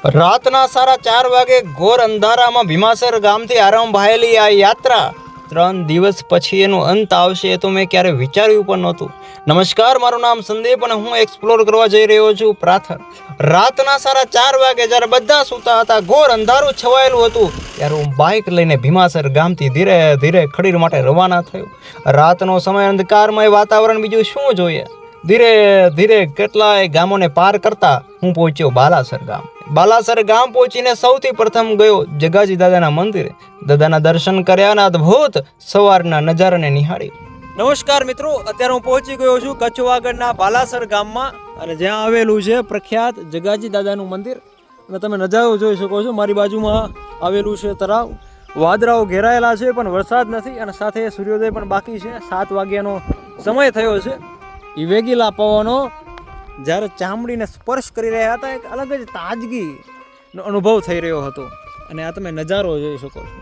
રાતના 4:30 વાગે ઘોર અંધારામાં ભીમાસર ગામથી આરંભાયેલી આ યાત્રા 3 દિવસ પછી એનો અંત આવશે એ તો મેં ક્યારે વિચાર્યું પણ નહોતું. નમસ્કાર, મારું નામ સંદીપ અને હું એક્સપ્લોર કરવા જઈ રહ્યો છું પ્રાથર. રાતના 4:30 વાગે જ્યારે બધા સૂતા હતા, ઘોર અંધારું છવાયેલું હતું, ત્યારે હું બાઇક લઈને ભીમાસર ગામથી ધીરે ધીરે ખડીર માટે રવાના થયો. રાતનો સમય, અંધકારમય વાતાવરણ, બીજું શું જોઈએ. ધીરે ધીરે કેટલાય ગામોને પાર કરતા હું પહોંચ્યો બાલાસર ગામ. બાલાસર ગામ પહોંચીને સૌથી પ્રથમ ગયો જગાજી દાદાના મંદિરે. દાદાના દર્શન કર્યા અને અદ્ભુત સવારના નજારાને નિહાળી. નમસ્કાર મિત્રો, અત્યારે હું પહોંચી ગયો છું કચ્છ વાગડના બાલાસર ગામમાં, અને જ્યાં આવેલું છે પ્રખ્યાત જગાજી દાદાનું મંદિર. અને તમે નજારો જોઈ શકો છો. મારી બાજુમાં આવેલું છે તળાવ. વાદળાઓ ઘેરાયેલા છે પણ વરસાદ નથી, અને સાથે સૂર્યોદય પણ બાકી છે. 7 વાગ્યાનો સમય થયો છે. એ વેગીલા પવનો જ્યારે ચામડીને સ્પર્શ કરી રહ્યા હતા, એક અલગ જ તાજગીનો અનુભવ થઈ રહ્યો હતો. અને આ તમે નજારો જોઈ શકો છો.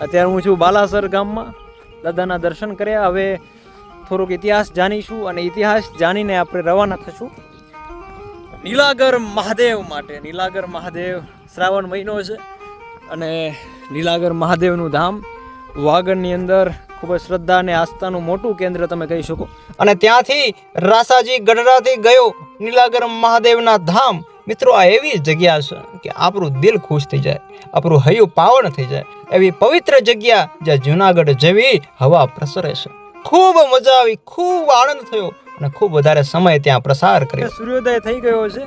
અત્યારે હું છું બાલાસર ગામમાં. દાદાના દર્શન કર્યા. હવે થોડોક ઇતિહાસ જાણીશું, અને ઇતિહાસ જાણીને આપણે રવાના થશું નીલાગર મહાદેવ માટે. નીલાગર મહાદેવ, શ્રાવણ મહિનો છે અને નીલાગર મહાદેવનું ધામ વાગડની અંદર ખૂબ જ શ્રદ્ધા અને આસ્થાનું મોટું કેન્દ્ર તમે કહી શકો. અને ત્યાંથી રાસાજી ગઢડાથી ગયો નીલાગર મહાદેવના ધામ. મિત્રો, આ એવી જગ્યા છે કે આપણું દિલ ખુશ થઈ જાય, આપણું હૈયું પાવન થઈ જાય, એવી પવિત્ર જગ્યા જ્યાં જૂનાગઢ જેવી હવા પ્રસરે છે. ખૂબ મજા આવી, ખૂબ આનંદ થયો અને ખૂબ વધારે સમય ત્યાં પ્રસાર કર્યો. સૂર્યોદય થઈ ગયો છે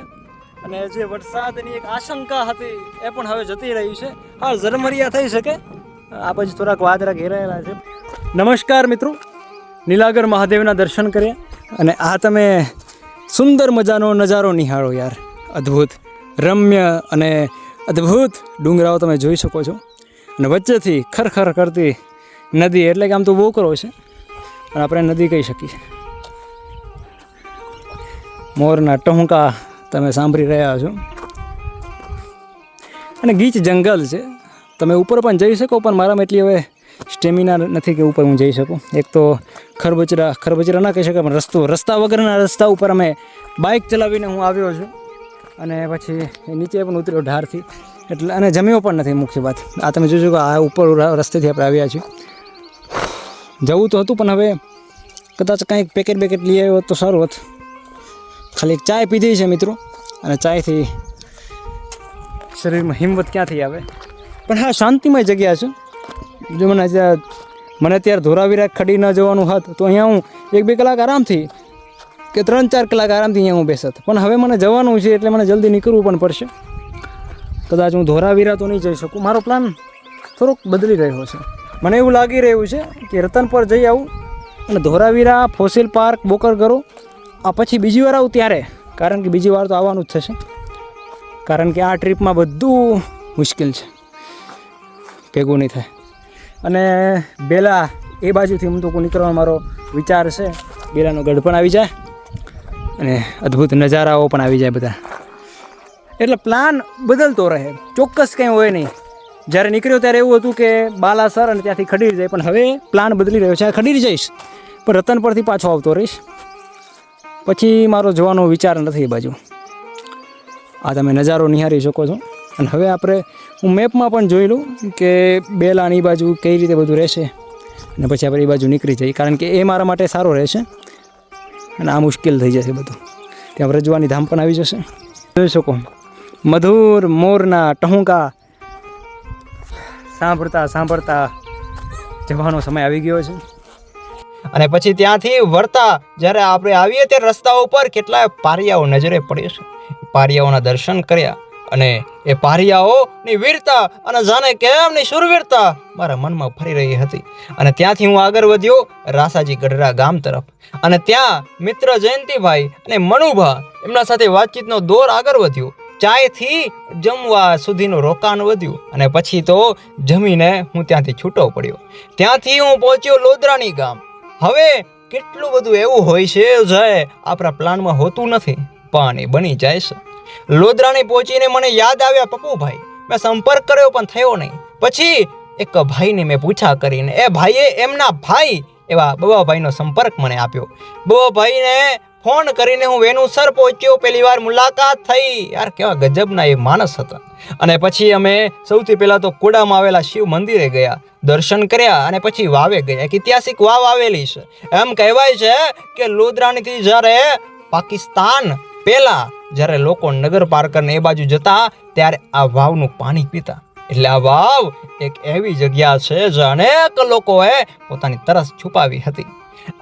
અને જે વરસાદની એક આશંકા હતી એ પણ હવે જતી રહી છે. હા, ઝરમરિયા થઈ શકે. આ પછી થોડાક વાદળા ઘેરાયેલા છે. નમસ્કાર મિત્રો, નીલાગર મહાદેવના દર્શન કર્યા, અને આ તમે સુંદર મજાનો નજારો નિહાળો યાર. અદ્ભુત, રમ્ય અને અદ્ભુત ડુંગરાઓ તમે જોઈ શકો છો. અને વચ્ચેથી ખરખર કરતી નદી, એટલે કે આમ તો બોકરો છે પણ આપણે નદી કહી શકીએ. મોરના ટહુકા તમે સાંભળી રહ્યા છો. અને ગીચ જંગલ છે. તમે ઉપર પણ જઈ શકો, પણ મારામાં એટલી હવે સ્ટેમિના નથી કે ઉપર હું જઈ શકું. એક તો ખરબચરા ના કહી શકાય, પણ રસ્તા વગરના રસ્તા ઉપર અમે બાઇક ચલાવીને હું આવ્યો છું. અને પછી નીચે પણ ઉતર્યો ઢારથી, એટલે અને જમ્યો પણ નથી. મુખ્ય વાત આ તમે જોજો કે આ ઉપર રસ્તેથી આપણે આવ્યા છીએ. જવું તો હતું, પણ હવે કદાચ કાંઈક પેકેટ લઈ આવ્યો હોત તો સારું હોત. ખાલી એક ચાય પીધી છે મિત્રો, અને ચાયથી શરીરમાં હિંમત ક્યાંથી આવે. પણ હા, શાંતિમય જગ્યા છે. જો મને અત્યારે ધોરાવીરા ખડી ન જવાનું હોત તો અહીંયા હું 1-2 કલાક આરામથી, કે 3-4 કલાક આરામથી અહીંયા હું બેસત. પણ હવે મને જવાનું છે એટલે મને જલ્દી નીકળવું પણ પડશે. કદાચ હું ધોરાવીરા તો નહીં જઈ શકું. મારો પ્લાન થોડોક બદલી રહ્યો છે. મને એવું લાગી રહ્યું છે કે રતનપર જઈ આવું અને ધોરાવીરા, ફોસિલ પાર્ક, બોકર કરો, આ પછી બીજી વાર આવું ત્યારે. કારણ કે બીજી વાર તો આવવાનું જ થશે, કારણ કે આ ટ્રીપમાં બધું મુશ્કેલ છે, ભેગું નહીં થાય. અને બેલા એ બાજુથી હું તો નીકળવાનો મારો વિચાર છે. બેલાનો ગઢ પણ આવી જાય અને અદ્ભુત નજારાઓ પણ આવી જાય બધા. એટલે પ્લાન બદલતો રહે, ચોક્કસ કંઈ હોય નહીં. જ્યારે નીકળ્યો ત્યારે એવું હતું કે બાલાસર અને ત્યાંથી ખડીર જાય, પણ હવે પ્લાન બદલી રહ્યો છે. ખડીર જઈશ પણ રતન પરથી પાછો આવતો રહીશ. પછી મારો જવાનો વિચાર નથી એ બાજુ. આ તમે નજારો નિહાળી શકો છો. અને હવે હું મેપમાં પણ જોઈ લઉં કે બેલાની બાજુ કઈ રીતે બધું રહેશે, અને પછી આપણે એ બાજુ નીકળી જઈએ, કારણ કે એ મારા માટે સારો રહેશે. અને આ મુશ્કેલ થઈ જશે બધું. ત્યાં રજવાની ધામ પણ આવી જશે. જોઈ શકો, મધુર મોરના ટહુકા સાંભળતા જવાનો સમય આવી ગયો છે. અને પછી ત્યાંથી વળતા જ્યારે આપણે આવીએ ત્યારે રસ્તા ઉપર કેટલાય પારિયાઓ નજરે પડે છે. પારિયાઓના દર્શન કર્યા, અને એ પારિયાઓની વીરતા અને જાણે કેમની શૂરવીરતા મારા મનમાં ફરી રહી હતી. અને ત્યાંથી હું આગળ વધ્યો રાસાજી ગઢડા ગામ તરફ. અને ત્યાં મિત્ર જયંતિભાઈ અને મનુભા, એમના સાથે વાતચીતનો દોર આગળ વધ્યો. ચાયથી જમવા સુધીનું રોકાણ વધ્યું, અને પછી તો જમીને હું ત્યાંથી છૂટો પડ્યો. ત્યાંથી હું પહોંચ્યો લોદરાણી ગામ. હવે કેટલું બધું એવું હોય છે જે આપણા પ્લાનમાં હોતું નથી, પણ એ બની જાય છે. લોદરાણી પહોંચીને મને યાદ આવ્યા પપ્પુભાઈ. મેં સંપર્ક કર્યો પણ થયો નહીં. પછી એક ભાઈને મેં પૂછા કરીને એ ભાઈએ એમના ભાઈ એવા બબાભાઈનો સંપર્ક મને આપ્યો. બબાભાઈને ફોન કરીને હું વેનુસર પહોંચ્યો, પહેલી વાર મુલાકાત થઈ. યાર કેવા ગજબના એ માણસ હતા. અને પછી અમે સૌથી પહેલા તો કુડામાં આવેલા શિવ મંદિરે ગયા, દર્શન કર્યા અને પછી વાવે ગયા. એક ઐતિહાસિક વાવ આવેલી છે. એમ કહેવાય છે કે લોધરાણીથી જ્યારે પાકિસ્તાન પહેલા જ્યારે લોકો નગર પાર કરીને એ બાજુ જતા ત્યારે આ વાવનું પાણી પીતા. એટલે આ વાવ એક એવી જગ્યા છે જે અનેક લોકોએ પોતાની તરસ છુપાવી હતી.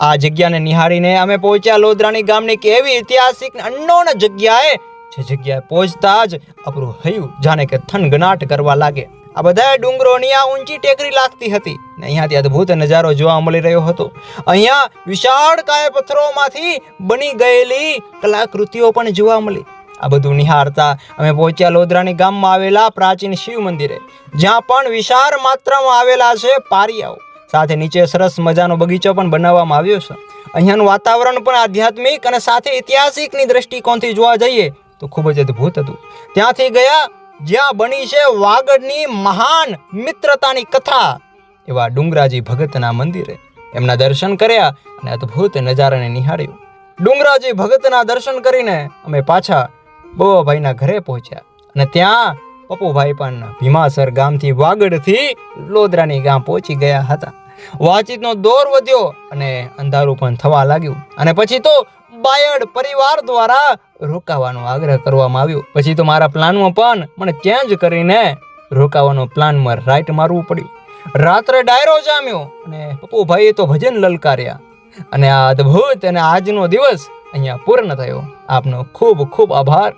આ જગ્યાને નિહાળીને અમે પહોંચ્યા લોધરાણી ગામની કે એવી ઐતિહાસિક અનનોન જગ્યાએ, જે જગ્યાએ પહોંચતા જ આપણું હૈયું જાણે કે થનગનાટ કરવા લાગે. આ બધા ડુંગરોની આ ઊંચી ટેકરી લાગતી હતી ને અહીંયાથી અદ્ભુત નજારો જોવા મળી રહ્યો હતો. અહીંયા વિશાળ કાય પથ્થરોમાંથી બની ગયેલી કલાકૃતિઓ પણ જોવા મળી. આ બધું નિહાળતા અમે પહોંચ્યા લોધરાણી ગામમાં આવેલા પ્રાચીન શિવ મંદિરે, જ્યાં પણ વિશાળ માત્રામાં આવેલા છે પારિયાઓ. સાથે નીચે સરસ મજાનો બગીચો પણ બનાવવામાં આવ્યો છે. અહીંયાનું વાતાવરણ પણ આધ્યાત્મિક અને સાથે ઐતિહાસિકની દ્રષ્ટિકોણથી જોવા જઈએ તો ખૂબ જ અદ્ભુત હતું. ત્યાંથી ગયા જ્યાં બની છે વાગડની મહાન મિત્રતાની કથા એવા ડુંગરાજી ભગતના મંદિરે. એમના દર્શન કર્યા અને અદ્ભુત નજારાને નિહાળ્યું. ડુંગરાજી ભગતના દર્શન કરીને અમે પાછા બુવાભાઈના ઘરે પહોંચ્યા અને ત્યાં પપ્પુભાઈ પણ ભીમાસર ગામથી વાગડથી લોધરાણી ગામ પહોંચી ગયા હતા. વાતચીતનો દોર વધ્યો અને અંધારું પણ થવા લાગ્યું અને પછી તો બાયડ પરિવાર દ્વારા રોકાવાનો આગ્રહ કરવામાં આવ્યો. પછી તો મારા પ્લાનમાં પણ મને ચેન્જ કરીને રોકાવાનો પ્લાનમાં રાઈટ મારવું પડ્યું. રાત્રે ડાયરો જામ્યો અને પપ્પુભાઈએ તો ભજન લલકાર્યા અને આ અદ્ભુત અને આજનો દિવસ અહીંયા પૂર્ણ થયો. આપનો ખૂબ ખૂબ આભાર.